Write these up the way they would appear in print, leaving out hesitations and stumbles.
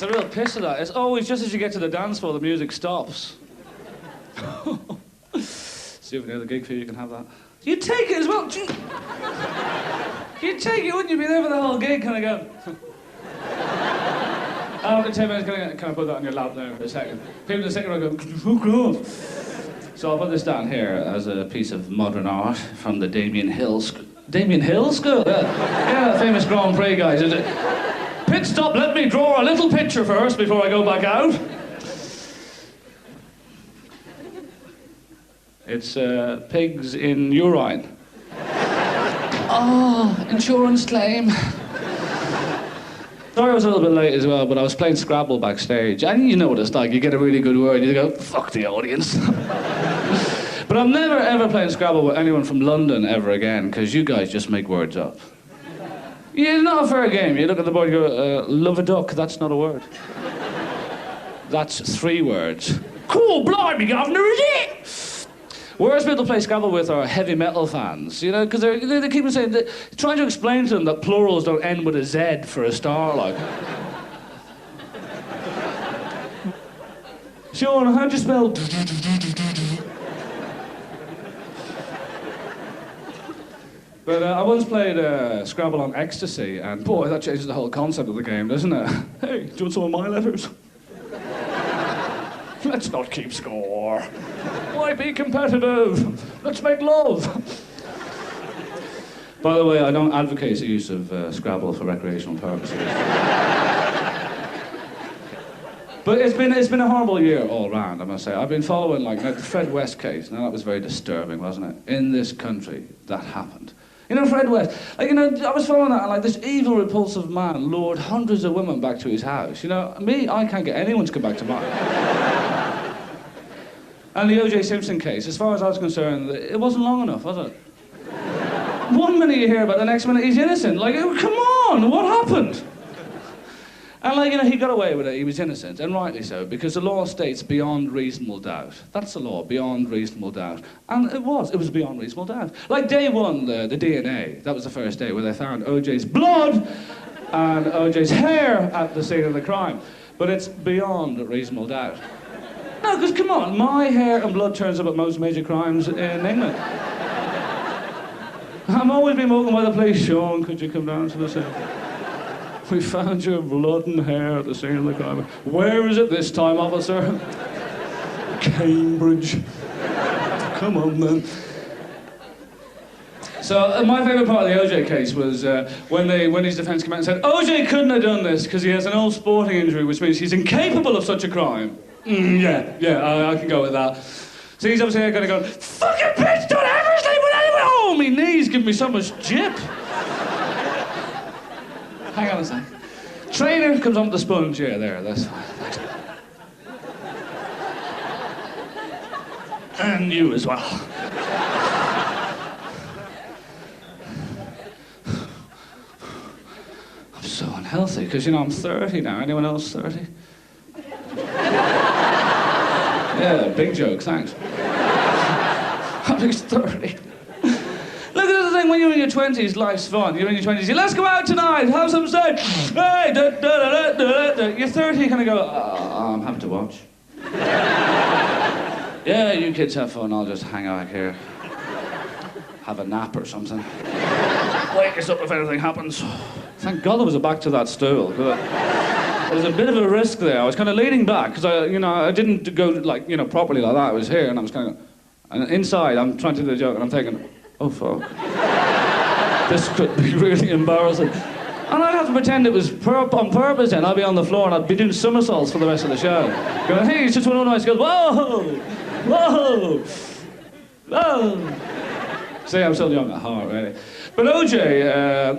It's a real piss of that. It's always just as you get to the dance floor, the music stops. Souvenir of the gig for you can have that. You'd take it as well. Gee. You'd take it, wouldn't you? Be there for the whole gig, kind of go. After 10 minutes, can I put that on your lap there for a second? People in the second row go, fuck off. So I'll put this down here as a piece of modern art from the Damien Hill School. Damien Hill School? Yeah, famous Grand Prix guys. Pit stop, let me draw a little picture first before I go back out. It's pigs in urine. Oh, insurance claim. Sorry I was a little bit late as well, but I was playing Scrabble backstage. And you know what it's like, you get a really good word, you go, fuck the audience. But I'm never ever playing Scrabble with anyone from London ever again, because you guys just make words up. Yeah, it's not a fair game. You look at the board, you go, love a duck, that's not a word. That's 3 words. Cool, blimey, governor, is it? Worst people to play Scrabble with are heavy metal fans, you know, because they keep on saying, trying to explain to them that plurals don't end with a Z for a star, like. Sean, how'd you spell? But I once played Scrabble on ecstasy, and boy, that changes the whole concept of the game, doesn't it? Hey, do you want some of my letters? Let's not keep score. Why be competitive? Let's make love. By the way, I don't advocate the use of Scrabble for recreational purposes. But it's been a horrible year all round, I must say. I've been following, like, the Fred West case. Now, that was very disturbing, wasn't it? In this country, that happened. You know, Fred West, like, you know, I was following that, and, like, this evil, repulsive man lured hundreds of women back to his house. You know, me, I can't get anyone to come back to mine. And the O.J. Simpson case, as far as I was concerned, it wasn't long enough, was it? 1 minute you hear about, the next minute he's innocent. Like, oh, come on, what happened? And, like, you know, he got away with it, he was innocent, and rightly so, because the law states beyond reasonable doubt. That's the law, beyond reasonable doubt. And it was beyond reasonable doubt. Like, day one, the DNA, that was the first day where they found O.J.'s blood and O.J.'s hair at the scene of the crime. But it's beyond reasonable doubt. No, because, come on, my hair and blood turns up at most major crimes in England. I'm always being woken by the police. Sean, could you come down to the scene? We found your blood and hair at the scene of the crime. Where is it this time, officer? Cambridge. Come on, then. So my favourite part of the O.J. case was when his defence came out and said, O.J. couldn't have done this because he has an old sporting injury, which means he's incapable of such a crime. I can go with that. So he's obviously going to go, fucking bitch, don't ever sleep with anyone! Oh, my knees give me so much jip. Hang on a sec. Trainer comes on with the sponge. Yeah, there, that's fine. And you as well. I'm so unhealthy, because, you know, I'm 30 now. Anyone else 30? Yeah, big joke, thanks. I'm just 30. Look at the thing, when you're in your 20s, life's fun. You're in your 20s, let's go out tonight, have some sex. Hey, da, da, da, da, da. You're 30, you kind of go, I'm having to watch. Yeah, you kids have fun, I'll just hang out here. Have a nap or something. Wake us up if anything happens. Thank God there was a back to that stool. There was a bit of a risk there. I was kind of leaning back, because I didn't go, like, you know, properly like that. I was here, and I was kind of... And inside, I'm trying to do the joke, and I'm thinking, oh, fuck. This could be really embarrassing. And I'd have to pretend it was on purpose then. I'd be on the floor, and I'd be doing somersaults for the rest of the show. Going, hey, it's just one of my skills. Whoa! Whoa! Whoa! See, I'm still young at heart, really. But O.J.,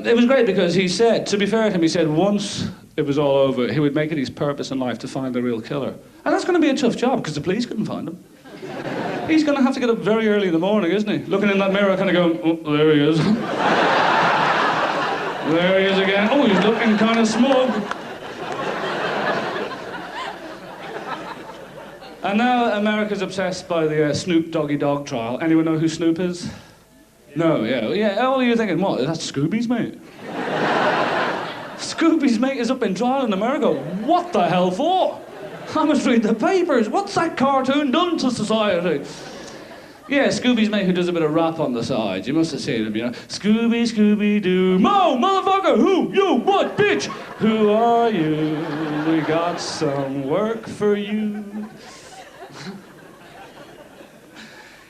it was great because he said, to be fair to him, he said once it was all over, he would make it his purpose in life to find the real killer. And that's going to be a tough job, because the police couldn't find him. He's going to have to get up very early in the morning, isn't he? Looking in that mirror, kind of going, oh, there he is. There he is again. Oh, he's looking kind of smug. And now America's obsessed by the Snoop Doggy Dogg trial. Anyone know who Snoop is? No, yeah. All you're thinking, what, that's Scooby's mate? Scooby's mate is up in trial in America. What the hell for? I must read the papers. What's that cartoon done to society? Yeah, Scooby's mate who does a bit of rap on the side. You must have seen him, you know. Scooby, Scooby-Doo, Mo, motherfucker, who, you, what, bitch? Who are you? We got some work for you.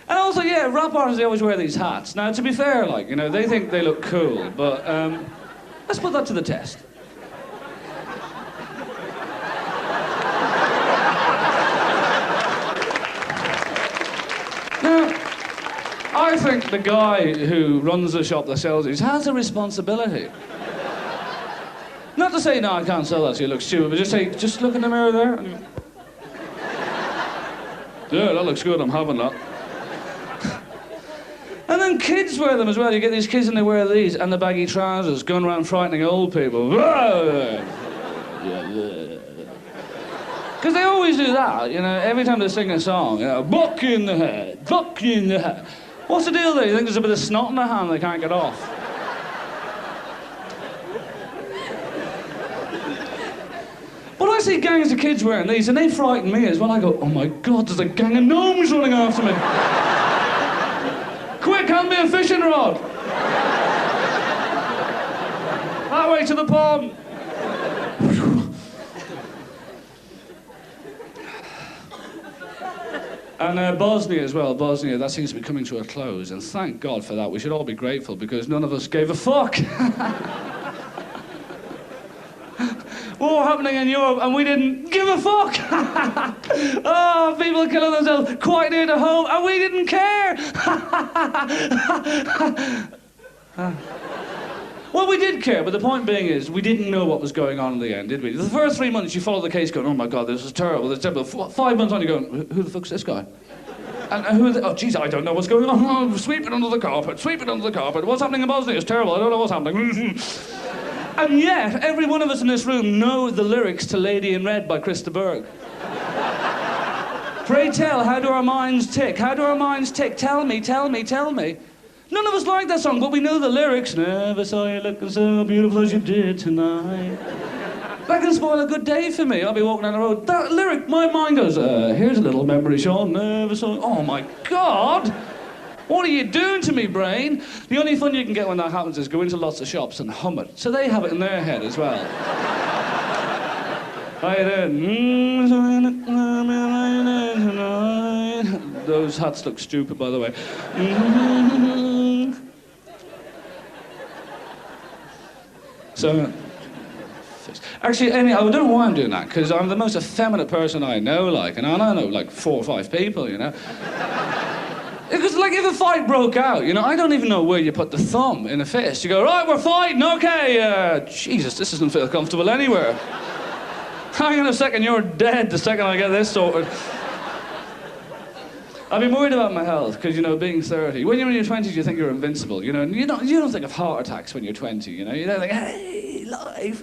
And also, yeah, rap artists, they always wear these hats. Now, to be fair, like, you know, they think they look cool, but let's put that to the test. I think the guy who runs the shop that sells these has a responsibility. Not to say, no, I can't sell that, so you look stupid, but just say, just look in the mirror there. And yeah, that looks good, I'm having that. And then kids wear them as well. You get these kids and they wear these and the baggy trousers, going around frightening old people. Because they always do that, you know, every time they sing a song, you know, buck in the head, buck in the head. What's the deal there? You think there's a bit of snot in their hand they can't get off? But I see gangs of kids wearing these and they frighten me as well. I go, oh my God, there's a gang of gnomes running after me. Quick, hand me a fishing rod. That way to the pond. And Bosnia as well, Bosnia, that seems to be coming to a close, and thank God for that. We should all be grateful because none of us gave a fuck. War happening in Europe and we didn't give a fuck. Oh, people killing themselves quite near to home and we didn't care. Well, we did care, but the point being is we didn't know what was going on in the end, did we? The first 3 months you follow the case going, oh my God, this is terrible, this is terrible. 5 months on, you're going, who the fuck's this guy? And who are they? Oh, jeez, I don't know what's going on. Oh, sweep it under the carpet, sweep it under the carpet. What's happening in Bosnia is terrible, I don't know what's happening. And yet, every one of us in this room know the lyrics to Lady in Red by Krista Berg. Pray tell, how do our minds tick? How do our minds tick? Tell me, tell me, tell me. None of us like that song, but we know the lyrics. Never saw you looking so beautiful as you did tonight. That can spoil a good day for me. I'll be walking down the road. That lyric, my mind goes, here's a little memory, Sean. Never saw you. Oh my God! What are you doing to me, brain? The only fun you can get when that happens is go into lots of shops and hum it. So they have it in their head as well. How you doing? Those hats look stupid, by the way. So, actually, I don't know why I'm doing that, because I'm the most effeminate person I know, like, and I know, like, 4 or 5 people, you know? Because, like, if a fight broke out, you know, I don't even know where you put the thumb in a fist. You go, right, we're fighting, okay, Jesus, this doesn't feel comfortable anywhere. Hang on a second, you're dead the second I get this sorted. I've been worried about my health, because, you know, being 30, when you're in your 20s, you think you're invincible, you know, and you don't think of heart attacks when you're 20, you know, you don't think, hey, life.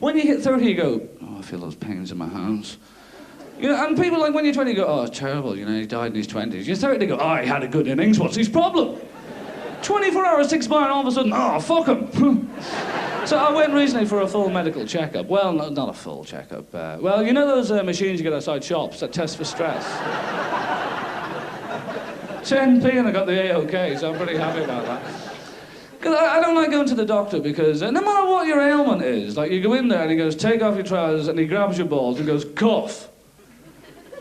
When you hit 30, you go, oh, I feel those pains in my hands. You know, and people, like, when you're 20, you go, oh, it's terrible, you know, he died in his 20s. You're 30, they go, oh, he had a good innings, what's his problem? 24 hours ticks by, and all of a sudden, oh, fuck him. So I went recently for a full medical checkup. Well, not a full checkup. Well, you know those machines you get outside shops that test for stress? 10p and I got the A-OK, so I'm pretty happy about that. Because I don't like going to the doctor because no matter what your ailment is, like you go in there and he goes, take off your trousers, and he grabs your balls and goes, cough.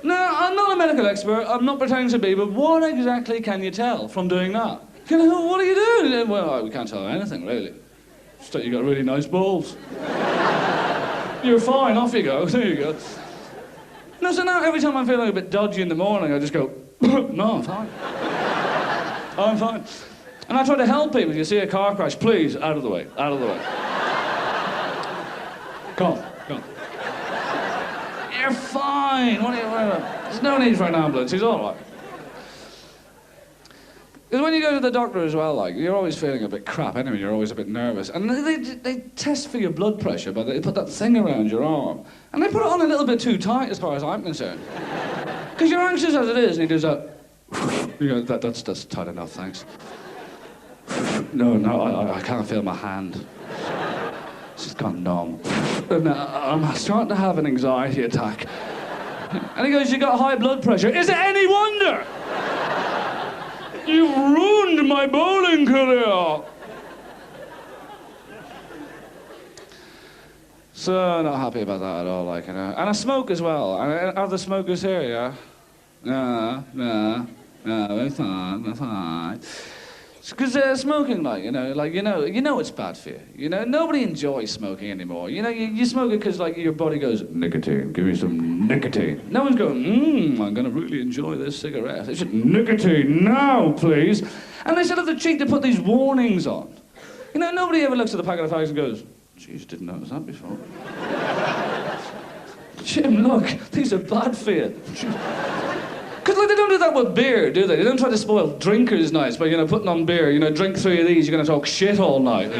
Now, I'm not a medical expert, I'm not pretending to be, but what exactly can you tell from doing that? You know, what are you doing? Well, we can't tell anything, really. Just that you got really nice balls. You're fine, off you go, there you go. No, so now every time I'm feeling a bit dodgy in the morning, I just go, no, I'm fine. I'm fine. And I try to help people. You see a car crash, please, out of the way, out of the way. Come on. You're fine. What are you worried about? There's no need for an ambulance. He's all right. Because when you go to the doctor as well, like, you're always feeling a bit crap anyway, you're always a bit nervous. And they test for your blood pressure, but they put that thing around your arm. And they put it on a little bit too tight, as far as I'm concerned. Because you're anxious as it is, and he does that. You know, that's tight enough, thanks. No, I can't feel my hand. It's gone numb. And I'm starting to have an anxiety attack. And he goes, you got high blood pressure. Is it any wonder? You've ruined my bowling career. So, not happy about that at all, like, you know. And I smoke as well. Are the smokers here, yeah? No, it's fine. Because smoking, like, you know it's bad for you. You know, nobody enjoys smoking anymore. You know, you smoke it because, like, your body goes, nicotine, give me some nicotine. No one's going, I'm going to really enjoy this cigarette. They should, nicotine now, please. And they still have the cheek to put these warnings on. You know, nobody ever looks at the packet of fags and goes, jeez, didn't notice that before. Jim, look, these are bad for you. Because, like, they don't do that with beer, do they? They don't try to spoil drinkers' nights by, putting on beer. Drink 3 of these, you're going to talk shit all night.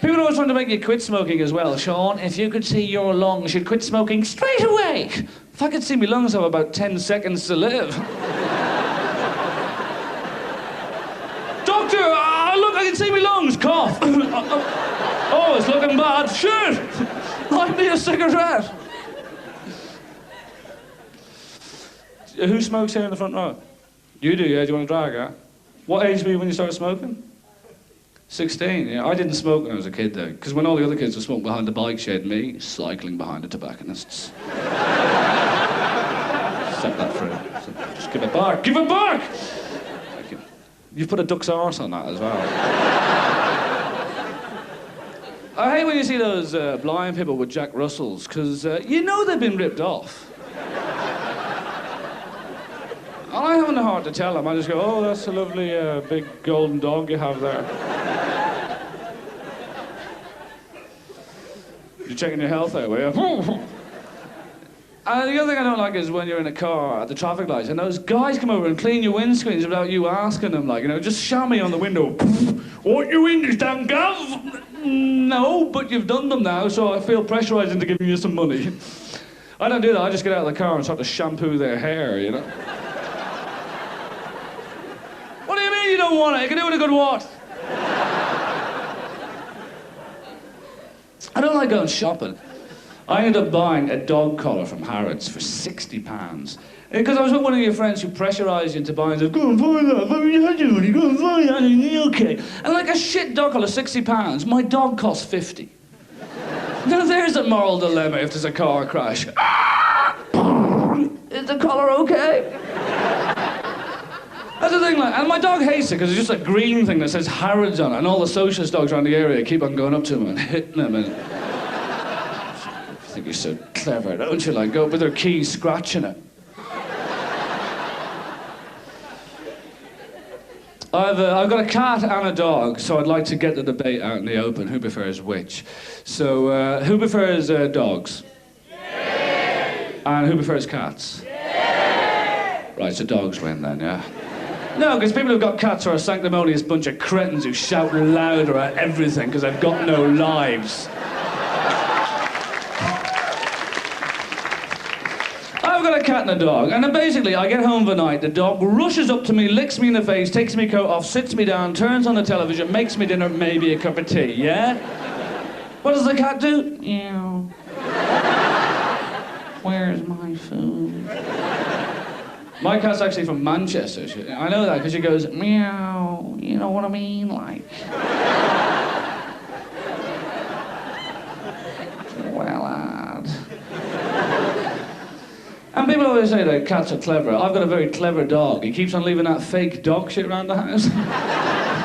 People are always trying to make you quit smoking as well. Sean, if you could see your lungs, you'd quit smoking straight away. If I could see my lungs, I have about 10 seconds to live. Doctor, look, I can see my lungs. Cough. Oh, it's looking bad. Shit. I need a cigarette. Who smokes here in the front row? You do, yeah? Do you want to drag, yeah? What age were you when you started smoking? 16, yeah. I didn't smoke when I was a kid, though, because when all the other kids were smoking behind the bike shed, me cycling behind the tobacconists. Set that free. So just give it back. Give it back! Thank you. You've put a duck's arse on that as well. I hate when you see those blind people with Jack Russells, because you know they've been ripped off. And I haven't the heart to tell them. I just go, oh, that's a lovely big golden dog you have there. You're checking your health out, were you? And the other thing I don't like is when you're in a car at the traffic lights and those guys come over and clean your windscreens without you asking them, like, just shout me on the window. What you in this damn gav? No, but you've done them now, so I feel pressurised into giving you some money. I don't do that, I just get out of the car and start to shampoo their hair, What do you mean you don't want it? You can do it a good what? I don't like going shopping. I ended up buying a dog collar from Harrods for £60. Because I was with one of your friends who pressurised you into buying it. Go and buy that, you had your money, go and buy that, okay. And like a shit dog collar, £60, my dog costs 50. Now there's a moral dilemma if there's a car crash. Is the collar okay? That's the thing, like, and my dog hates it because it's just a green thing that says Harrods on it, and all the socialist dogs around the area keep on going up to him and hitting him. And I think you're so clever, don't you? Like, go up with their keys scratching it. I've got a cat and a dog, so I'd like to get the debate out in the open. Who prefers which? So, who prefers dogs? Yay! And who prefers cats? Yay! Right, so dogs win then, yeah? No, because people who've got cats are a sanctimonious bunch of cretins who shout louder at everything because they've got no lives. I've got a cat and a dog, and then basically I get home of a night, the dog rushes up to me, licks me in the face, takes me coat off, sits me down, turns on the television, makes me dinner, maybe a cup of tea, yeah? What does the cat do? Meow. Where's my food? My cat's actually from Manchester. I know that because she goes, meow, you know what I mean? Like... well, lad. And people always say that cats are clever. I've got a very clever dog. He keeps on leaving that fake dog shit around the house.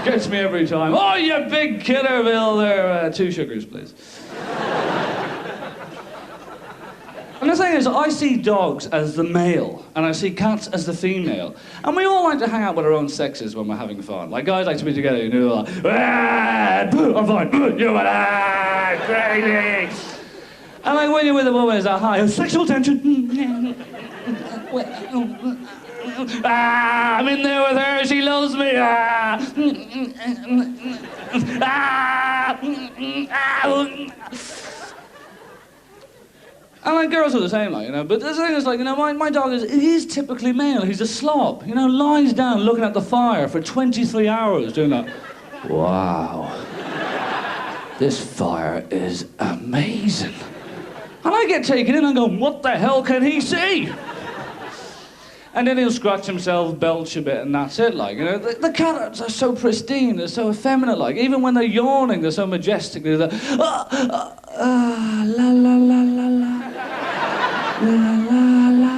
Gets me every time. Oh, you big killer, Bill, there. 2 sugars, please. And the thing is, I see dogs as the male, and I see cats as the female. And we all like to hang out with our own sexes when we're having fun. Like, guys like to be together, like, I'm fine, you're crazy. And like, when you're with a woman, it's that high sexual tension. I'm in there with her, she loves me. And like girls are the same, like, you know. But the thing is, like, you know, my dog is typically male. He's a slob, you know, lies down looking at the fire for 23 hours doing that. Wow. This fire is amazing. And I get taken in and go, what the hell can he see? And then he'll scratch himself, belch a bit, and that's it, like, you know. The cats are so pristine, they're so effeminate, like, even when they're yawning, they're so majestic. They're like, la la la la la. La la la la la. La la la la.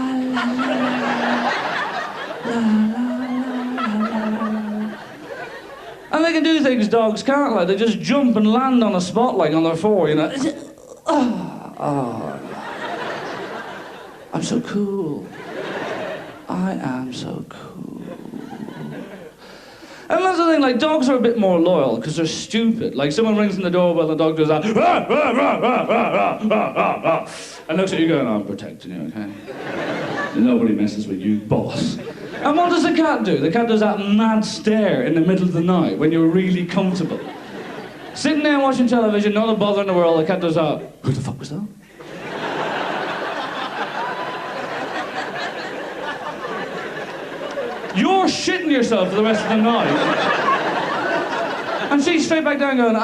And they can do things dogs can't, like, they just jump and land on a spot, like, on their fore, you know. I'm so cool. I am so cool. And that's the thing, like, dogs are a bit more loyal because they're stupid. Like, someone rings in the doorbell, the dog does that, and looks at you going, I'm protecting you, okay? Nobody messes with you, boss. And what does the cat do? The cat does that mad stare in the middle of the night when you're really comfortable. Sitting there watching television, not a bother in the world, the cat does that. Who the fuck was that? You're shitting yourself for the rest of the night. And she's straight back down going, cool.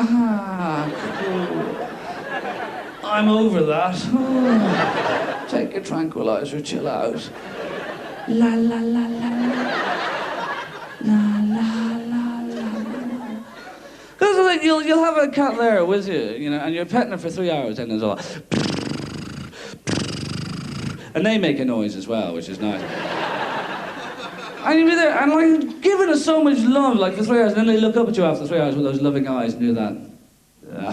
I'm over that. Oh, take your tranquilizer, chill out. La la la la la. La la la la la. Because like, you'll have a cat there with you, you know, and you're petting it for 3 hours and there's all and they make a noise as well, which is nice. And you'll be there, and like, giving us so much love, like, for 3 hours, and then they look up at you after 3 hours with those loving eyes and do that.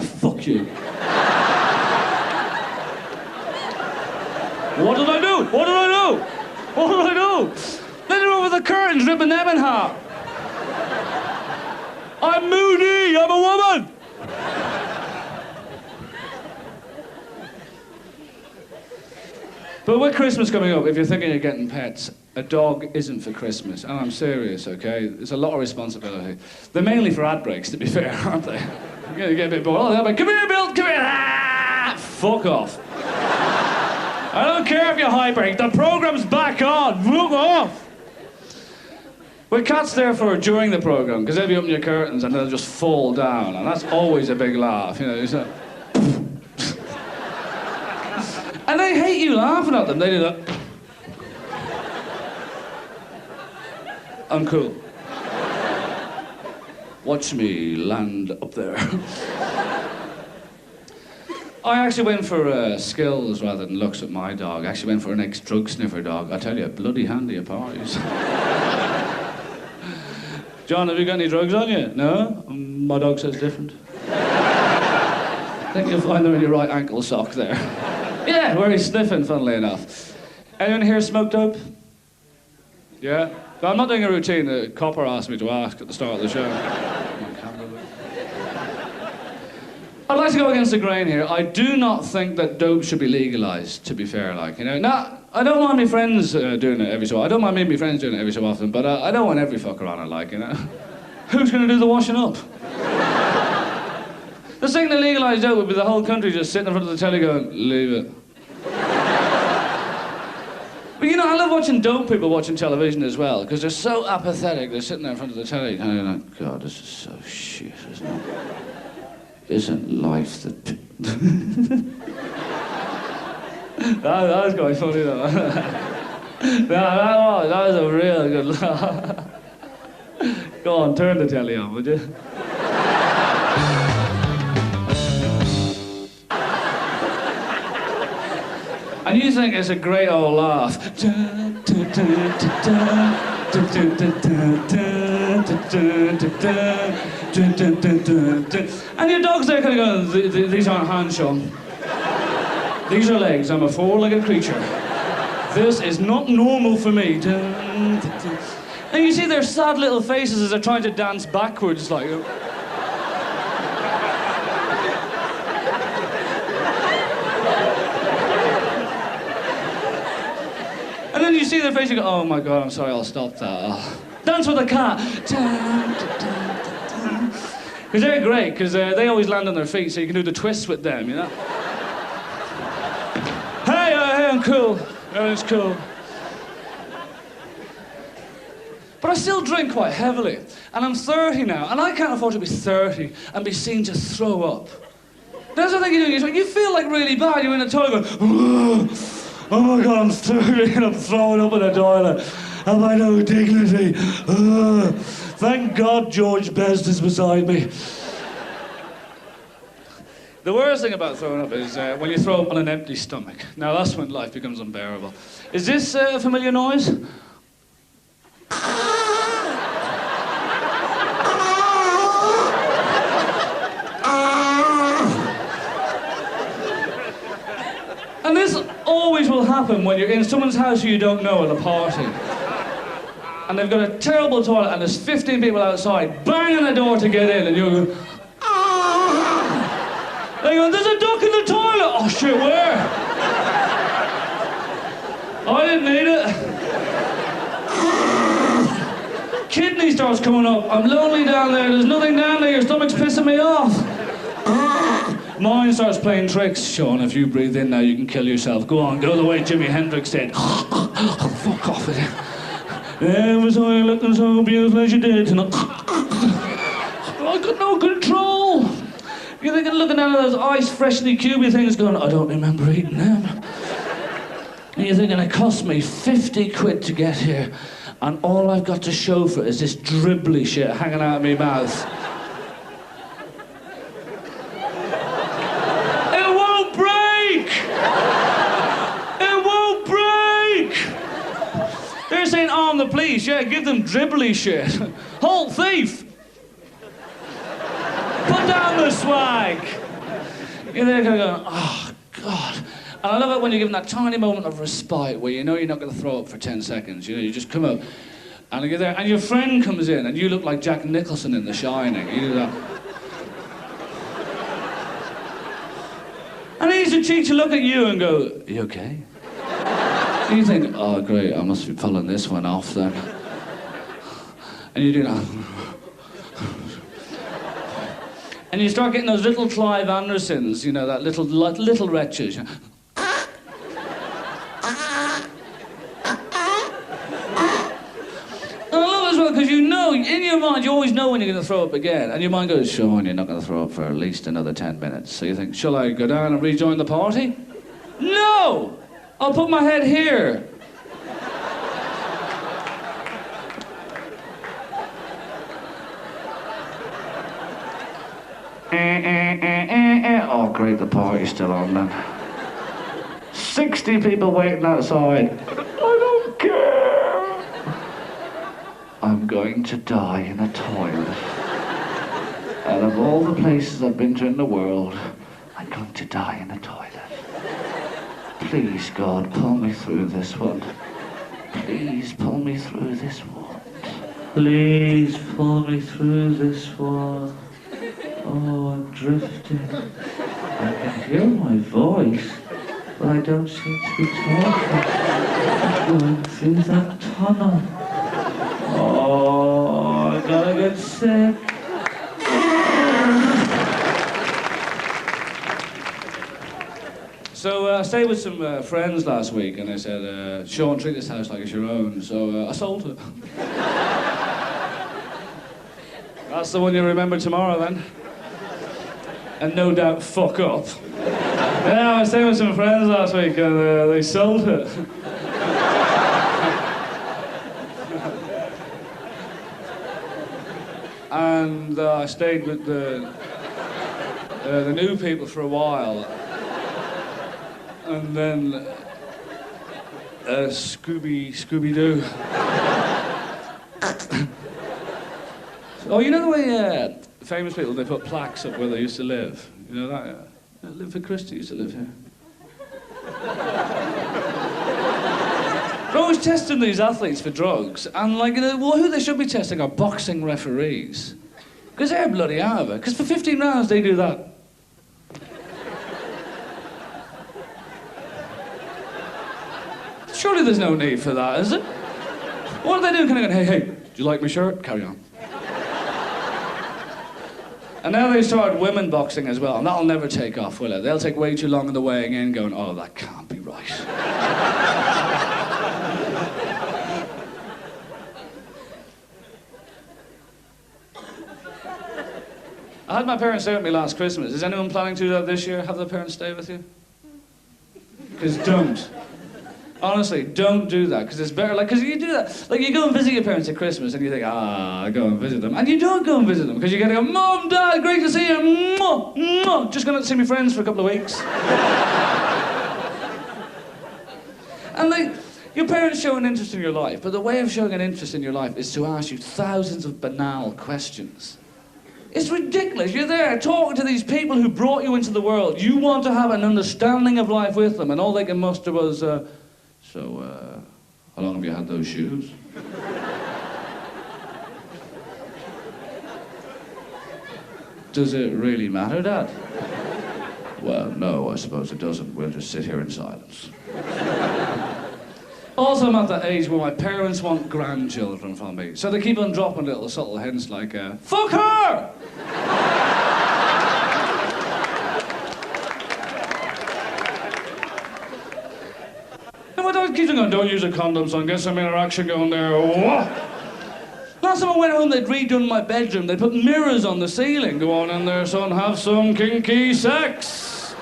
Fuck you. What did I do? What did I do? What did I do? Then they're over the curtains, ripping them in half. I'm moody, I'm a woman! But with Christmas coming up, if you're thinking of getting pets, a dog isn't for Christmas. And I'm serious, okay? It's a lot of responsibility. They're mainly for ad breaks, to be fair, aren't they? You're gonna get a bit bored. Oh, they're like, come here, Bill, come here! Ah! Fuck off. I don't care if you're hyper. The program's back on. Fuck off. With cats, therefore, during the program, because they'll be opening your curtains and they'll just fall down, and that's always a big laugh, you know. It's like, and they hate you laughing at them. They do that. I'm cool. Watch me land up there. I actually went for skills rather than looks at my dog. I actually went for an ex-drug sniffer dog. I tell you, bloody handy at parties. John, have you got any drugs on you? No? My dog says different. I think you'll find them in your right ankle sock there. Yeah, where he's sniffing, funnily enough. Anyone here smoke dope? Yeah? No, I'm not doing a routine. The copper asked me to ask at the start of the show. I'd like to go against the grain here. I do not think that dope should be legalised, to be fair, like, you know. Now, I don't mind my friends doing it every so often. I don't mind me and my friends doing it every so often, but I don't want every fucker on it, like, you know. Who's going to do the washing up? The thing to legalise dope would be the whole country just sitting in front of the telly going, leave it. But you know, I love watching dope people watching television as well, because they're so apathetic. They're sitting there in front of the telly and you're like, God, this is so shit, isn't it? Isn't life the... that was quite funny, though. that was a real good laugh. Go on, turn the telly on, would you? And you think it's a great old laugh. And your dog's there kind of going, these aren't hands, Sean. These are legs. I'm a four-legged creature. This is not normal for me. And you see their sad little faces as they're trying to dance backwards, like... And then you see their face, you go, oh my God, I'm sorry, I'll stop that. Dance with a cat. Because they're great, because they always land on their feet, so you can do the twists with them, you know? Hey, I'm cool. Everything's cool. But I still drink quite heavily. And I'm 30 now, and I can't afford to be 30 and be seen to throw up. That's the thing you're doing. You feel like really bad. You're in a toilet going, oh my God, I'm 30 and I'm throwing up in a toilet. Have I no dignity? Thank God George Best is beside me. The worst thing about throwing up is when you throw up on an empty stomach. Now that's when life becomes unbearable. Is this a familiar noise? And this always will happen when you're in someone's house who you don't know at a party. And they've got a terrible toilet and there's 15 people outside banging the door to get in and you're going, ah! They go, there's a duck in the toilet! Oh shit, where? I didn't need it. Kidney starts coming up. I'm lonely down there. There's nothing down there. Your stomach's pissing me off. Mine starts playing tricks. Sean, if you breathe in now, you can kill yourself. Go on, go the way Jimi Hendrix did. Fuck off with it. Never saw you looking so beautiful as you did tonight. I got no control. You're thinking, looking down at those ice freshly cubey things going, I don't remember eating them. And you're thinking, it cost me 50 quid to get here, and all I've got to show for it is this dribbly shit hanging out of my mouth. They're saying arm the police, yeah, give them dribbly shit. Halt thief! Put down the swag! You're there going, oh, God. And I love it when you're given that tiny moment of respite where you know you're not going to throw up for 10 seconds. You know, you just come up and you're there, and your friend comes in and you look like Jack Nicholson in The Shining. You do that. And he's a cheat to look at you and go, are you okay? And you think, oh great, I must be pulling this one off then. And you do that. And you start getting those little Clive Andersons, you know, that little wretches. And I love it as well, because you know, in your mind, you always know when you're going to throw up again. And your mind goes, Sean, you're not going to throw up for at least another 10 minutes. So you think, shall I go down and rejoin the party? No! I'll put my head here. Oh, great, the party's still on then. 60 people waiting outside. I don't care. I'm going to die in a toilet. Out of all the places I've been to in the world, I'm going to die in a toilet. Please, God, pull me through this one. Please pull me through this one. Please pull me through this one. Oh, I'm drifting. I can hear my voice, but I don't seem to be talking. I'm going through that tunnel. Oh, I'm gonna get sick. So I stayed with some friends last week, and they said, Sean, treat this house like it's your own. So I sold it. That's the one you remember tomorrow, then. And no doubt fuck up. Yeah, I stayed with some friends last week, and they sold it. And I stayed with the new people for a while. And then Scooby-Doo. Oh, you know the way famous people, they put plaques up where they used to live? You know that? Linford Christie used to live here. They're always testing these athletes for drugs, and like, you know, well, who they should be testing are boxing referees. Because they're bloody out of it. Because for 15 rounds they do that. Surely there's no need for that, is it? What are they doing? Kind of going, hey, do you like my shirt? Carry on. And now they started women boxing as well, and that'll never take off, will it? They'll take way too long in the weighing in, going, oh, that can't be right. right. I had my parents stay with me last Christmas. Is anyone planning to do that this year? Have the parents stay with you? Because don't. Honestly, don't do that, because it's better, because you do that. Like, you go and visit your parents at Christmas, and you think, I go and visit them. And you don't go and visit them, because you gotta go, Mom, Dad, great to see you, mwah, mwah. Just gonna see my friends for a couple of weeks. And, your parents show an interest in your life, but the way of showing an interest in your life is to ask you thousands of banal questions. It's ridiculous. You're there talking to these people who brought you into the world. You want to have an understanding of life with them, and all they can muster was, So, how long have you had those shoes? Does it really matter, Dad? Well, no, I suppose it doesn't. We'll just sit here in silence. Also, I'm at that age where my parents want grandchildren from me, so they keep on dropping little subtle hints like, fuck her! Keeps on going, don't use a condom, son. Get some interaction going there. What? Last time I went home, they'd redone my bedroom. They'd put mirrors on the ceiling. Go on in there, son, have some kinky sex.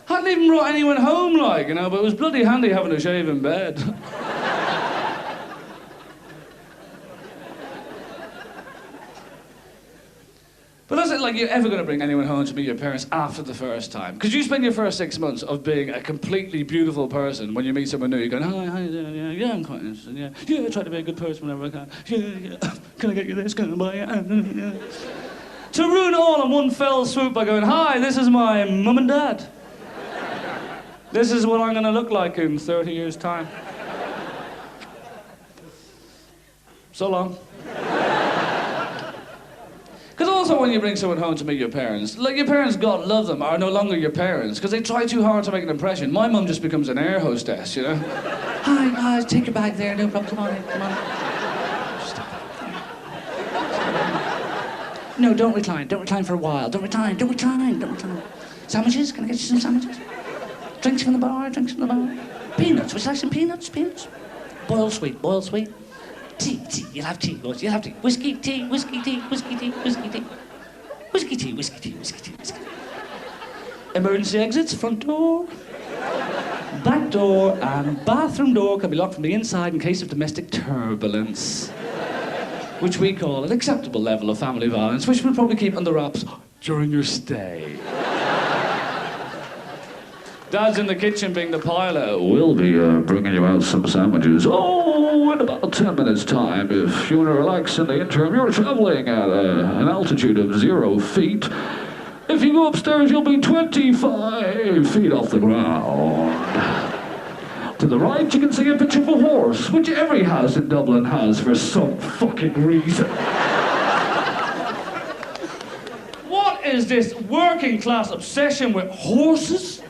Hadn't even brought anyone home, but it was bloody handy having a shave in bed. But that's it, you're ever going to bring anyone home to meet your parents after the first time. Because you spend your first 6 months of being a completely beautiful person. When you meet someone new, you're going, hi, yeah, I'm quite interested, yeah. Yeah, I try to be a good person whenever I can. Yeah. Can I get you this? Can I buy it? Yeah. To ruin it all in one fell swoop by going, hi, this is my mum and dad. This is what I'm going to look like in 30 years' time. So long. Because also when you bring someone home to meet your parents, your parents, God love them, are no longer your parents because they try too hard to make an impression. My mum just becomes an air hostess, you know? Hi, guys, take your bag there, no problem, come on in, come on. Stop. No, don't recline for a while. Don't recline. Sandwiches, can I get you some sandwiches? Drinks from the bar. Peanuts, would you like some peanuts? Boiled sweet. Tea, you'll have tea. Whiskey tea. Emergency exits, front door, back door, and bathroom door can be locked from the inside in case of domestic turbulence, which we call an acceptable level of family violence, which we'll probably keep under wraps during your stay. Dad's in the kitchen being the pilot. We'll be bringing you out some sandwiches. Oh, in about 10 minutes' time. If you want to relax in the interim, you're traveling at an altitude of 0 feet. If you go upstairs, you'll be 25 feet off the ground. To the right, you can see a picture of a horse, which every house in Dublin has for some fucking reason. What is this working class obsession with horses?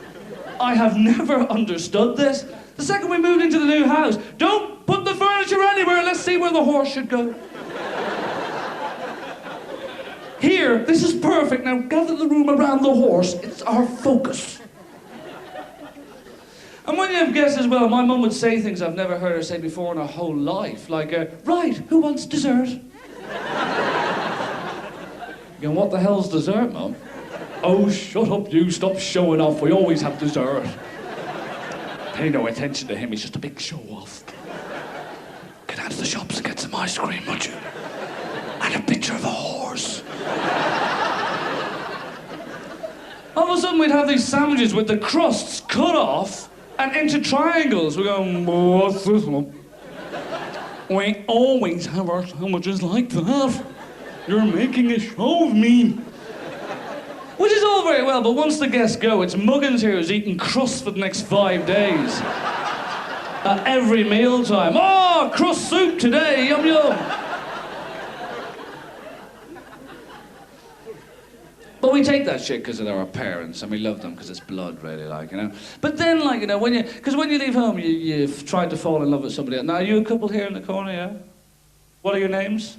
I have never understood this. The second we moved into the new house, don't put the furniture anywhere, let's see where the horse should go. Here, this is perfect. Now gather the room around the horse. It's our focus. And when you have guests as well, my mum would say things I've never heard her say before in her whole life. Like, right, who wants dessert? You know, what the hell's dessert, Mum? Oh, shut up, you. Stop showing off. We always have dessert. Pay no attention to him. He's just a big show-off. Get down to the shops and get some ice cream, would you? And a picture of a horse. All of a sudden, we'd have these sandwiches with the crusts cut off and into triangles. We go, what's this one? We always have our sandwiches like that. You're making a show of me. Which is all very well, but once the guests go, it's Muggins here who's eating crust for the next 5 days. At every meal time. Oh, crust soup today, yum yum. But we take that shit because they're our parents and we love them because it's blood, really, you know. But then, when you leave home, you've tried to fall in love with somebody else. Now, are you a couple here in the corner, yeah? What are your names?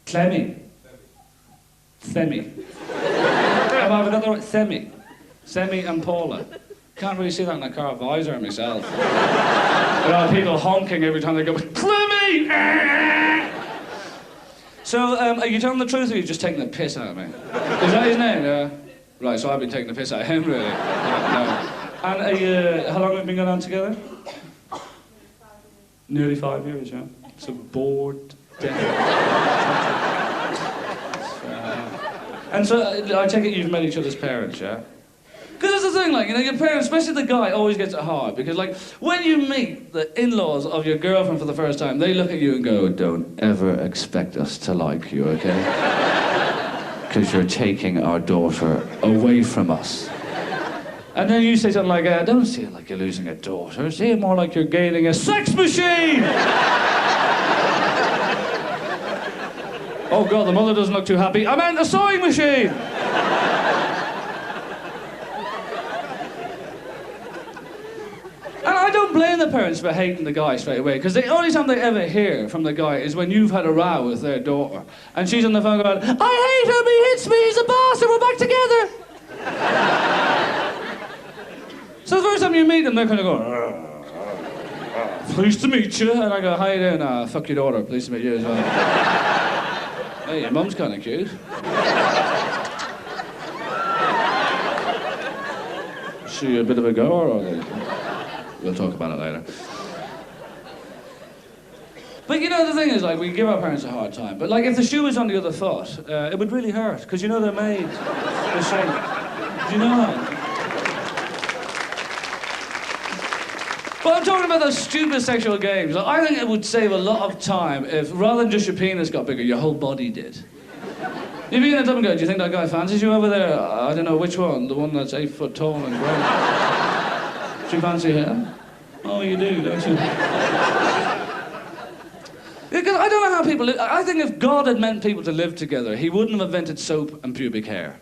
Clemmy. Themi. Have I got the right? Themi and Paula. Can't really see that in a car visor myself. There are people honking every time they go, Clemmy! So, are you telling the truth or are you just taking the piss out of me? Is that his name? Yeah. Right, so I've been taking the piss out of him, really. No. And how long have we been going on together? Nearly 5 years, yeah. So bored. And so, I take it you've met each other's parents, yeah? Because that's the thing, like, you know, your parents, especially the guy, always gets it hard. Because, like, when you meet the in-laws of your girlfriend for the first time, they look at you and go, don't ever expect us to like you, okay? Because you're taking our daughter away from us. And then you say something like, don't see it like you're losing a daughter. See it more like you're gaining a sex machine! Oh, God, the mother doesn't look too happy. I meant a sewing machine! And I don't blame the parents for hating the guy straight away, because the only time they ever hear from the guy is when you've had a row with their daughter. And she's on the phone going, I hate him, he hits me, he's a bastard, we're back together! So the first time you meet them, they're kind of going, pleased to meet you. And I go, how you doing? Fuck your daughter, pleased to meet you as well. Hey, your mum's kind of cute. Is she a bit of a goer or? We'll talk about it later. But you know, the thing is, like, we give our parents a hard time. But, like, if the shoe was on the other foot, it would really hurt. Because, you know, they're made the same. Do you know that? But I'm talking about those stupid sexual games. Like, I think it would save a lot of time if, rather than just your penis got bigger, your whole body did. You'd be gonna go, do you think that guy fancies you over there? I don't know, which one? The one that's 8 foot tall and great. Do you fancy him? Oh, you do, don't you? Because I don't know how people live. I think if God had meant people to live together, he wouldn't have invented soap and pubic hair.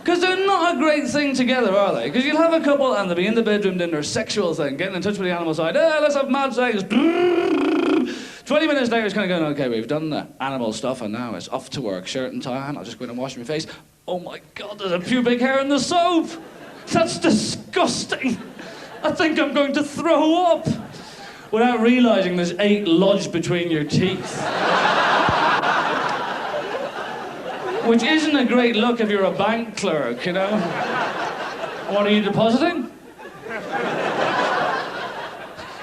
Because they're not a great thing together, are they? Because you'll have a couple and they'll be in the bedroom doing their sexual thing, getting in touch with the animal side. Let's have mad sex. 20 minutes later, it's kind of going, okay, we've done the animal stuff and now it's off to work, shirt and tie on. I'll just go in and wash my face. Oh my God, there's a pubic hair in the soap. That's disgusting. I think I'm going to throw up. Without realising there's 8 lodged between your teeth. Which isn't a great look if you're a bank clerk, you know? What are you depositing?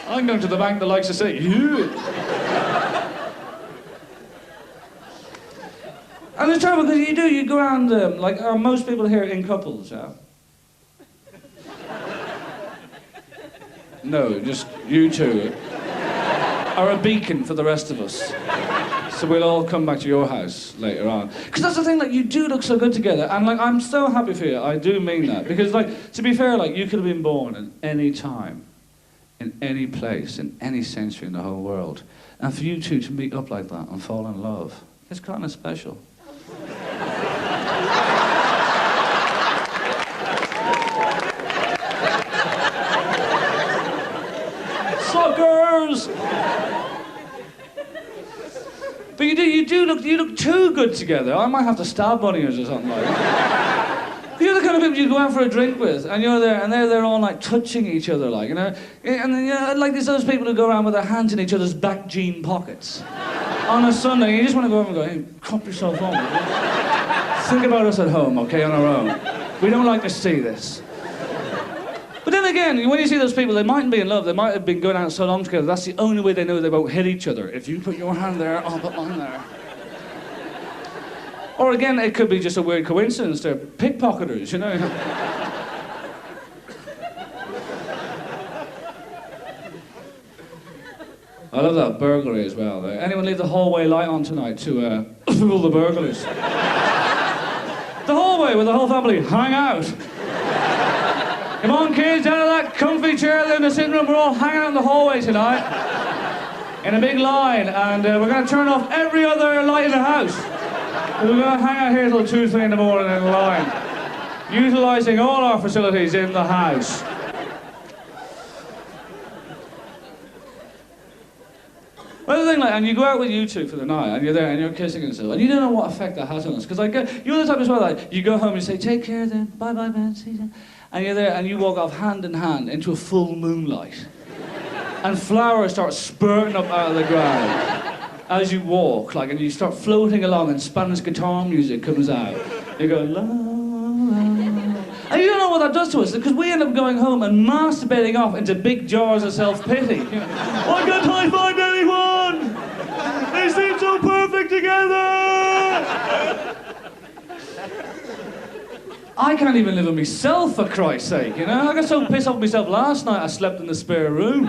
I'm going to the bank that likes to say, yeah. And it's terrible because you go around, like, are most people here in couples, yeah? No, just you two are a beacon for the rest of us. So we'll all come back to your house later on. Because that's the thing, like, you do look so good together. And, like, I'm so happy for you. I do mean that. Because, like, to be fair, like, you could have been born at any time, in any place, in any century in the whole world. And for you two to meet up like that and fall in love, it's kind of special. Suckers! But you look too good together. I might have to stab one of yours or something like that. You're the kind of people you go out for a drink with, and you're there, and they're all like touching each other, like, you know. And then, you know, like there's those people who go around with their hands in each other's back jean pockets on a Sunday. You just want to go over and go, hey, crop yourself on. Think about us at home, okay, on our own. We don't like to see this. But then again, when you see those people, they mightn't be in love. They might have been going out so long together. That's the only way they know they won't hit each other. If you put your hand there, I'll put mine there. Or again, it could be just a weird coincidence. They're pickpocketers, you know. I love that burglary as well. Anyone leave the hallway light on tonight to fool the burglars? The hallway where the whole family hang out. Come on, kids, out of that comfy chair there in the sitting room. We're all hanging out in the hallway tonight. In a big line. And we're going to turn off every other light in the house. We're going to hang out here till 2, 3 in the morning in line. Utilising all our facilities in the house. Well, the thing, like, and you go out with you two for the night, and you're there, and you're kissing and stuff, and you don't know what effect that has on us. Because, like, you're the type as well, like, you go home and you say, take care then, bye-bye, man, see you. And you're there, and you walk off hand in hand into a full moonlight. And flowers start spurting up out of the ground as you walk, like, and you start floating along, and Spanish guitar music comes out. You go, la, la. And you don't know what that does to us, because we end up going home and masturbating off into big jars of self-pity. You know, why can't I find anyone? They seem so perfect together! I can't even live with myself, for Christ's sake, you know? I got so pissed off with myself last night I slept in the spare room.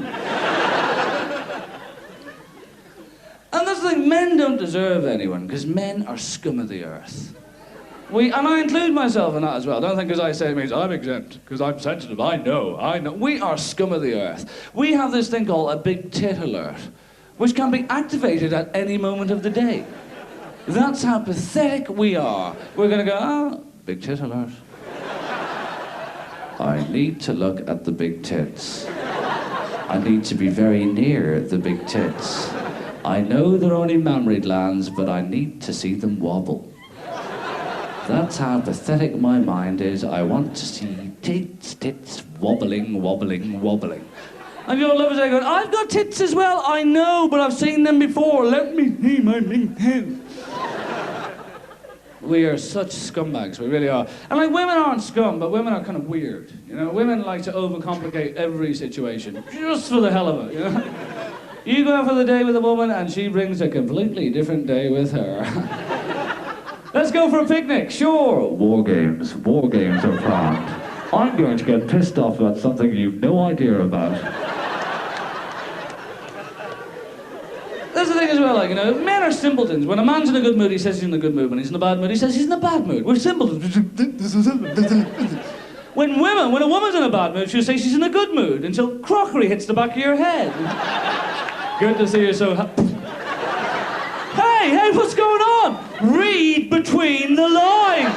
And that's the thing, men don't deserve anyone, because men are scum of the earth. And I include myself in that as well. Don't think because I say it means I'm exempt, because I'm sensitive. I know. We are scum of the earth. We have this thing called a big tit alert, which can be activated at any moment of the day. That's how pathetic we are. We're going to go, big tit alert. I need to look at the big tits. I need to be very near the big tits. I know they're only mammary glands, but I need to see them wobble. That's how pathetic my mind is. I want to see tits, wobbling. And your lovers are going, I've got tits as well. I know, but I've seen them before. Let me see my big tits. We are such scumbags, we really are. And like, women aren't scum, but women are kind of weird. You know, women like to overcomplicate every situation, just for the hell of it, you know? You go out for the day with a woman and she brings a completely different day with her. Let's go for a picnic, sure. War games are planned. I'm going to get pissed off about something you've no idea about. That's the thing as well, like, you know, men are simpletons. When a man's in a good mood, he says he's in a good mood. When he's in a bad mood, he says he's in a bad mood. We're simpletons. When a woman's in a bad mood, she'll say she's in a good mood until crockery hits the back of your head. Good to see you so happy. Hey, what's going on? Read between the lines.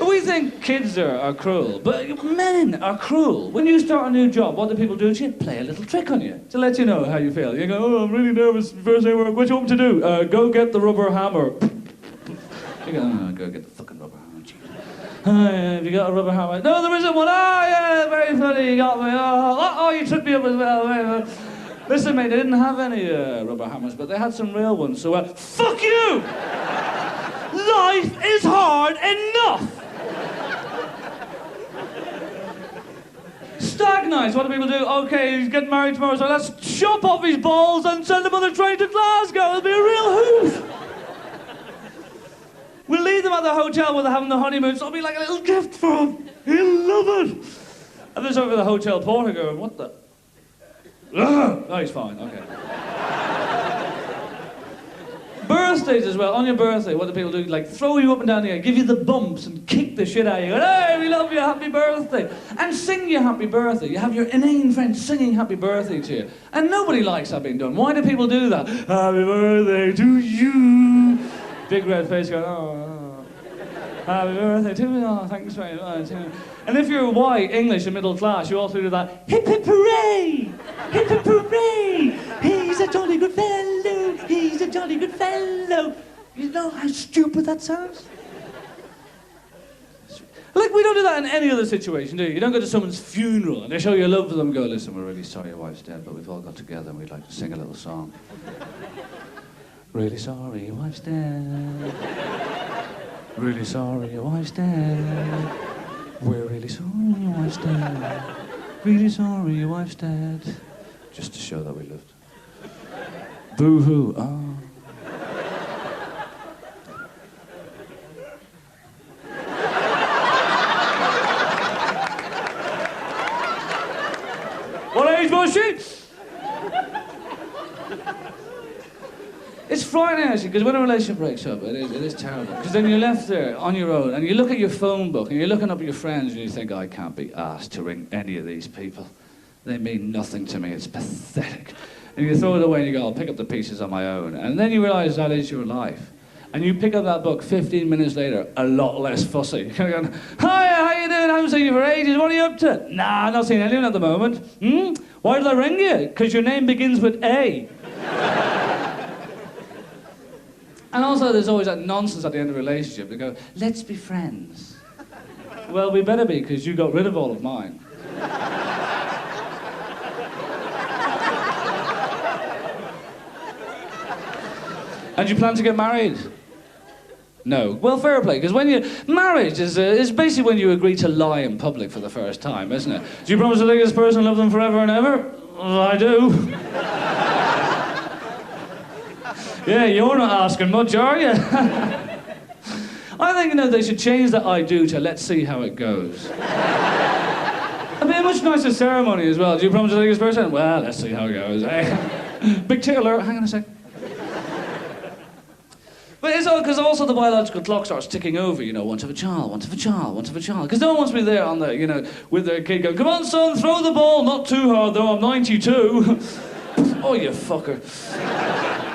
We think kids are cruel, but men are cruel. When you start a new job, what do people do? They play a little trick on you to let you know how you feel. You go, oh, I'm really nervous. First day work. What do you want me to do? Go get the rubber hammer. You go, oh, go get the fucking rubber hammer. Have you got a rubber hammer? No, there isn't one. Oh, yeah, very funny. You got me. Oh, you took me up as well. Listen, mate, they didn't have any rubber hammers, but they had some real ones, so, fuck you! Life is hard enough! Stag nights, what do people do? Okay, he's getting married tomorrow, so let's chop off his balls and send him on the train to Glasgow. It'll be a real hoot! We'll leave them at the hotel where they're having the honeymoon, so it'll be like a little gift for him. He'll love it! And there's over the hotel porter going, what the... No, he's fine, okay. Birthdays as well. On your birthday, what do people do? Like, throw you up and down the air, give you the bumps and kick the shit out of you. Hey, we love you, happy birthday. And sing you happy birthday. You have your inane friends singing happy birthday to you. And nobody likes that being done. Why do people do that? Happy birthday to you. Big red face going, oh. Happy birthday to me. Oh, thanks very much. And if you're white, English, and middle class, you also do that. Hip hip hooray! Hip hip hooray! He's a jolly good fellow. He's a jolly good fellow. You know how stupid that sounds? Like, we don't do that in any other situation, do you? You don't go to someone's funeral and they show your love for them and go, listen, we're really sorry your wife's dead, but we've all got together and we'd like to sing a little song. Really sorry your wife's dead. Really sorry your wife's dead. We're really sorry your wife's dead. Really sorry your wife's dead. Just to show that we lived. Boo-hoo, oh. What age was she? It's frightening, actually, because when a relationship breaks up, it is terrible. Because then you're left there on your own, and you look at your phone book, and you're looking up at your friends, and you think, I can't be asked to ring any of these people. They mean nothing to me. It's pathetic. And you throw it away, and you go, I'll pick up the pieces on my own. And then you realise that is your life. And you pick up that book 15 minutes later, a lot less fussy. You're going, hi, how you doing? I haven't seen you for ages. What are you up to? Nah, I'm not seeing anyone at the moment. Why did I ring you? Because your name begins with A. And also there's always that nonsense at the end of a relationship. They go, let's be friends. Well, we better be, because you got rid of all of mine. And you plan to get married? No. Well, fair play, because marriage is basically when you agree to lie in public for the first time, isn't it? Do you promise to take this person and love them forever and ever? Well, I do. Yeah, you're not asking much, are you? I think, they should change that I do to let's see how it goes. It'd be a much nicer ceremony as well. Do you promise to take this person? Well, let's see how it goes. Big tailor, hang on a sec. But it's all because also the biological clock starts ticking over, want to have a child, want to have a child, want to have a child. Because no one wants to be there on the, with their kid going, come on, son, throw the ball, not too hard though, I'm 92. Oh, you fucker.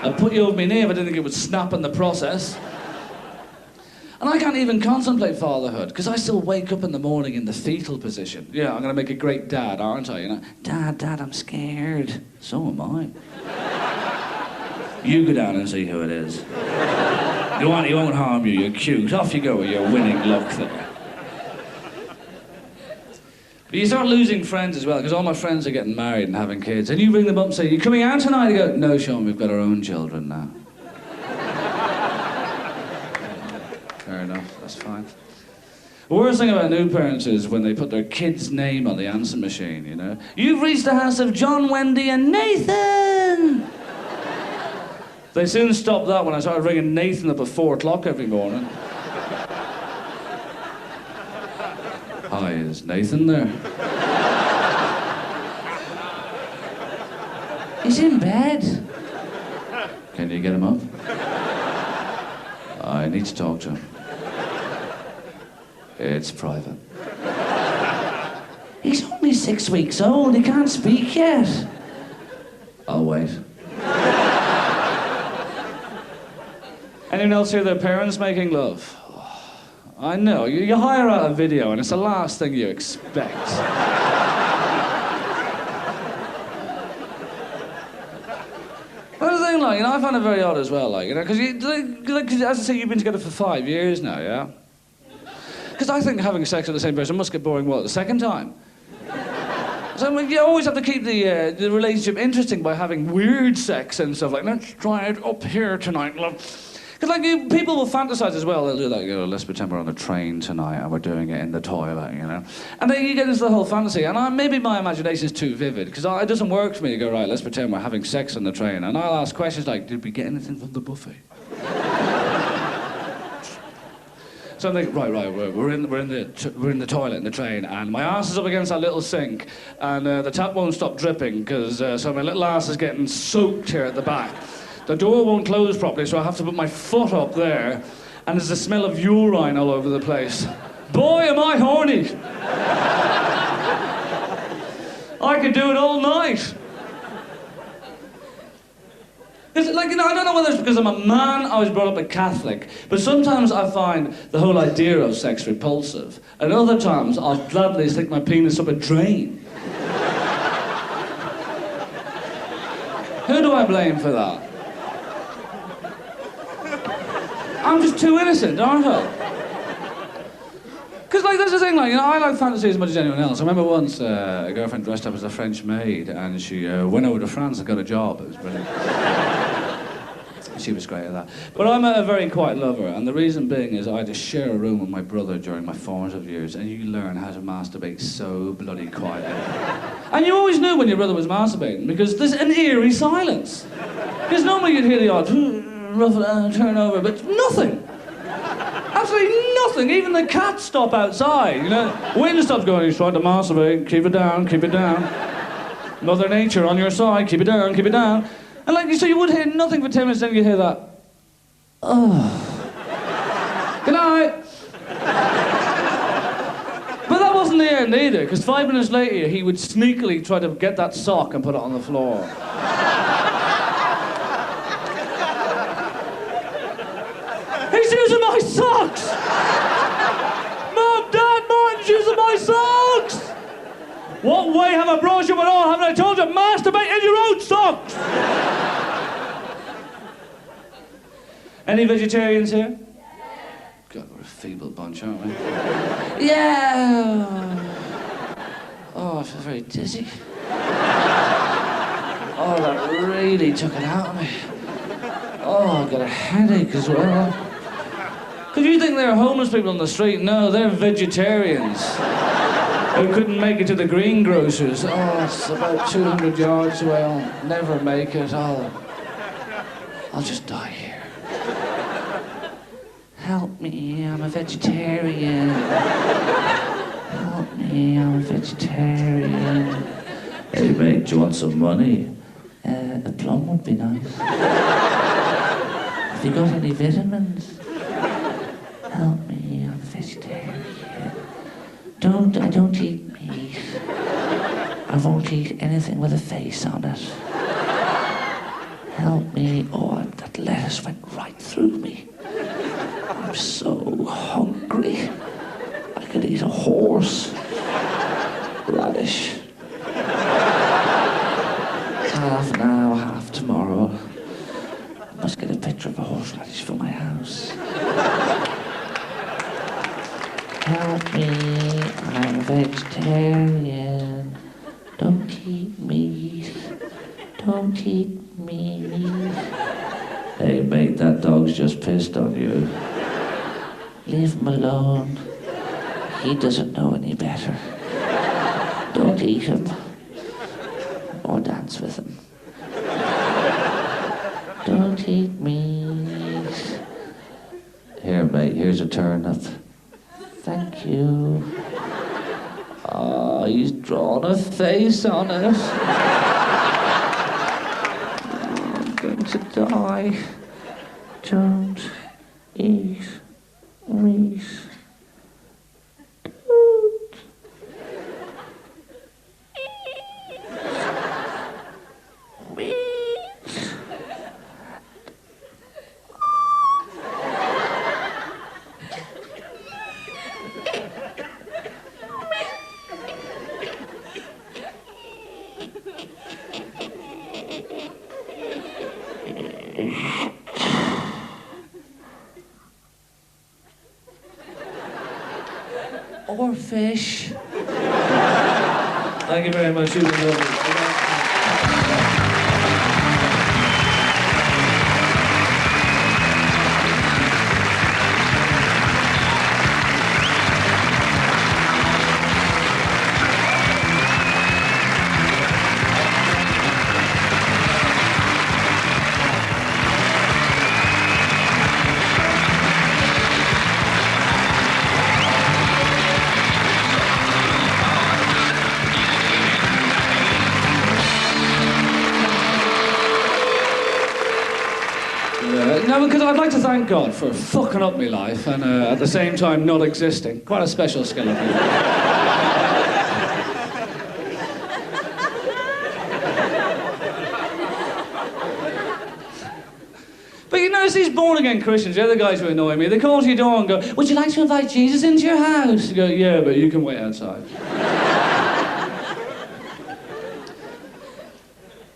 I'd put you over my knee if I didn't think it would snap in the process. And I can't even contemplate fatherhood, because I still wake up in the morning in the fetal position. Yeah, I'm going to make a great dad, aren't I, Dad, I'm scared. So am I. You go down and see who it is. He won't harm you, you're cute. Off you go with your winning luck there. But you start losing friends as well, because all my friends are getting married and having kids. And you ring them up and say, you coming out tonight? They go, no, Sean, we've got our own children now. Fair enough, that's fine. The worst thing about new parents is when they put their kid's name on the answer machine, You've reached the house of John, Wendy and Nathan! They soon stopped that when I started ringing Nathan up at 4 o'clock every morning. Hi, is Nathan there? He's in bed. Can you get him up? I need to talk to him. It's private. He's only 6 weeks old. He can't speak yet. I'll wait. Anyone else hear their parents making love? Oh, I know, you hire out a video and it's the last thing you expect. But the thing, I find it very odd as well, because as I say, you've been together for 5 years now, yeah? Because I think having sex with the same person must get boring, the second time? So you always have to keep the relationship interesting by having weird sex and stuff let's try it up here tonight, love. Because people will fantasize as well. They'll do let's pretend we're on a train tonight and we're doing it in the toilet, And then you get into the whole fantasy. And maybe my imagination is too vivid, because it doesn't work for me to go, right, let's pretend we're having sex on the train. And I'll ask questions like, did we get anything from the buffet? So I'm thinking, right, we're in the toilet in the train, and my ass is up against that little sink, and the tap won't stop dripping, because so my little ass is getting soaked here at the back. The door won't close properly, so I have to put my foot up there, and there's the smell of urine all over the place. Boy, am I horny! I could do it all night. It's I don't know whether it's because I'm a man, I was brought up a Catholic, but sometimes I find the whole idea of sex repulsive, and other times I'll gladly stick my penis up a drain. Who do I blame for that? I'm just too innocent, aren't I? Because, that's the thing, I like fantasy as much as anyone else. I remember once a girlfriend dressed up as a French maid, and she went over to France and got a job. It was brilliant. She was great at that. But I'm a very quiet lover, and the reason being is I had to share a room with my brother during my formative years, and you learn how to masturbate so bloody quietly. And you always knew when your brother was masturbating, because there's an eerie silence. Because normally you'd hear the odd ruffle and turn over, but nothing. Absolutely nothing. Even the cats stop outside, Wind stops going, he's trying to masturbate. Keep it down, keep it down. Mother Nature on your side, keep it down, keep it down. And so you would hear nothing for 10 minutes, then you'd hear that. Oh. Good night. But that wasn't the end either, because 5 minutes later, he would sneakily try to get that sock and put it on the floor. He's using my socks! Mom, Dad, Martin's using What way have I brought you at all? Haven't I told you, masturbate in your own socks? Any vegetarians here? God, we're a feeble bunch, aren't we? Yeah. Oh, I feel very dizzy. Oh, that really took it out of me. Oh, I've got a headache as well. Because you think they're homeless people on the street? No, they're vegetarians who couldn't make it to the greengrocers. Oh, it's about 200 yards away. I'll never make it. I'll just die here. Help me, I'm a vegetarian. Help me, I'm a vegetarian. Hey mate, do you want some money? A plum would be nice. Have you got any vitamins? Help me, I'm a vegetarian. I don't eat meat. I won't eat anything with a face on it. Help me. Oh, that lettuce went right through me. I'm so hungry. I could eat a horse. Radish. Half now, half tomorrow. I must get a picture of a horseradish for my house. Help me, I'm a vegetarian. Don't eat meat. Don't eat meat. Hey mate, that dog's just pissed on you. Leave him alone. He doesn't know any better. Don't eat him. Or dance with him. Don't eat meat. Here mate, here's a turnip. Thank you. Oh, he's drawn a face on it. I'm going to die. Don't eat meat. Or fish. Thank you very much. You've been lovely. No, because I'd like to thank God for fucking up my life and at the same time not existing. Quite a special skill of his. But you notice these born-again Christians, the other guys who annoy me, they call to your door and go, would you like to invite Jesus into your house? You go, yeah, but you can wait outside.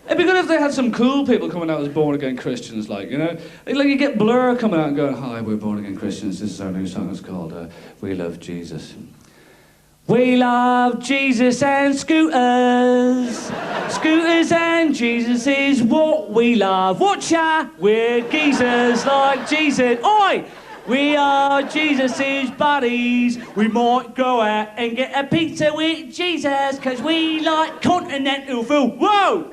It'd be good if they had some cool people coming out as born-again Christians, like, you know? Like, you get Blur coming out and going, hi, we're born-again Christians, this is our new song, it's called We Love Jesus. We love Jesus and scooters. Scooters and Jesus is what we love. Watcha, we're geezers like Jesus. Oi! We are Jesus' buddies. We might go out and get a pizza with Jesus, because we like continental food. Whoa!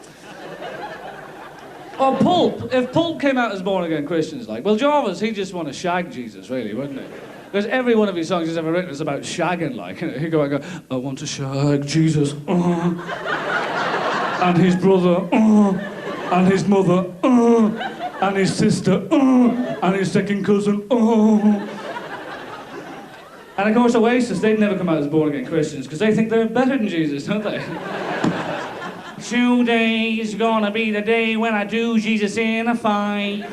Or Pulp. If Pulp came out as born-again Christians, like, well, Jarvis, he'd just want to shag Jesus, really, wouldn't he? Because every one of his songs he's ever written is about shagging, like, you know, he'd go and go, I want to shag Jesus, and his brother, and his mother, and his sister, and his second cousin, And of course, Oasis, they'd never come out as born-again Christians, because they think they're better than Jesus, don't they? Today's gonna be the day when I do Jesus in a fight.